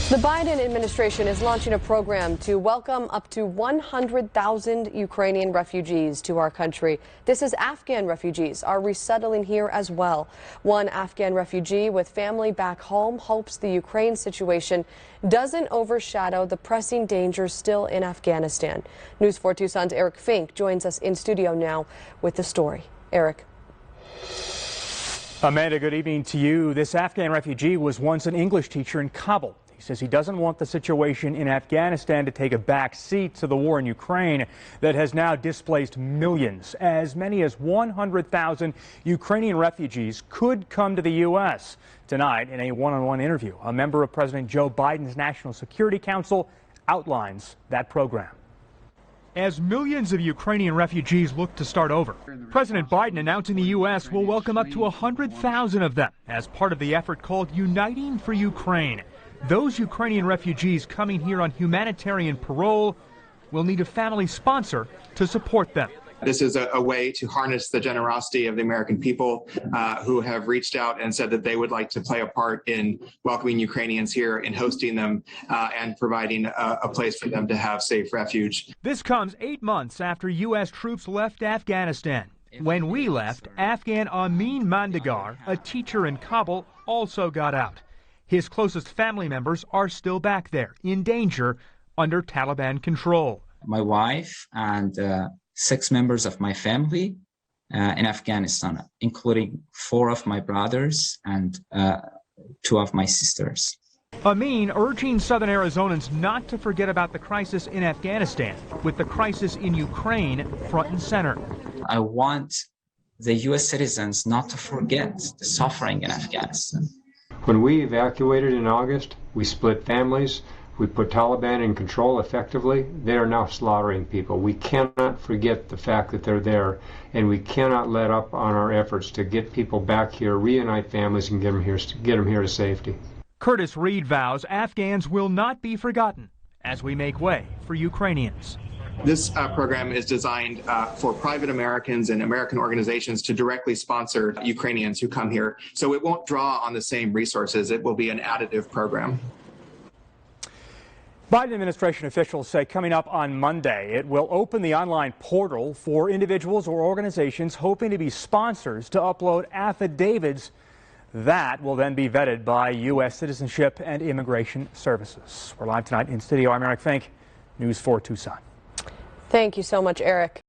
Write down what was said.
The Biden administration is launching a program to welcome up to 100,000 Ukrainian refugees to our country. This is Afghan refugees are resettling here as well. One Afghan refugee with family back home hopes the Ukraine situation doesn't overshadow the pressing dangers still in Afghanistan. News 4 Tucson's Eric Fink joins us in studio now with the story. Eric. Amanda, good evening to you. This Afghan refugee was once an English teacher in Kabul. He says he doesn't want the situation in Afghanistan to take a back seat to the war in Ukraine that has now displaced millions. As many as 100,000 Ukrainian refugees could come to the U.S. Tonight, in a one-on-one interview, a member of President Joe Biden's National Security Council outlines that program. As millions of Ukrainian refugees look to start over, President Biden announcing the U.S. will welcome up to 100,000 of them as part of the effort called Uniting for Ukraine. Those Ukrainian refugees coming here on humanitarian parole will need a family sponsor to support them. This is a way to harness the generosity of the American people who have reached out and said that they would like to play a part in welcoming Ukrainians here, in hosting them, and providing a place for them to have safe refuge. This comes 8 months after U.S. troops left Afghanistan. When we left, Afghan Amin Mandigar, a teacher in Kabul, also got out. His closest family members are still back there, in danger, under Taliban control. My wife and 6 members of my family in Afghanistan, including 4 of my brothers and 2 of my sisters. Amin urging Southern Arizonans not to forget about the crisis in Afghanistan, with the crisis in Ukraine front and center. I want the U.S. citizens not to forget the suffering in Afghanistan. When we evacuated in August, we split families. We put Taliban in control effectively. They are now slaughtering people. We cannot forget the fact that they're there, and we cannot let up on our efforts to get people back here, reunite families, and get them here to safety. Curtis Reed vows Afghans will not be forgotten as we make way for Ukrainians. This program is designed for private Americans and American organizations to directly sponsor Ukrainians who come here. So it won't draw on the same resources. It will be an additive program. Biden administration officials say coming up on Monday, it will open the online portal for individuals or organizations hoping to be sponsors to upload affidavits that will then be vetted by U.S. Citizenship and Immigration Services. We're live tonight in studio. I'm Eric Fink, News 4 Tucson. Thank you so much, Eric.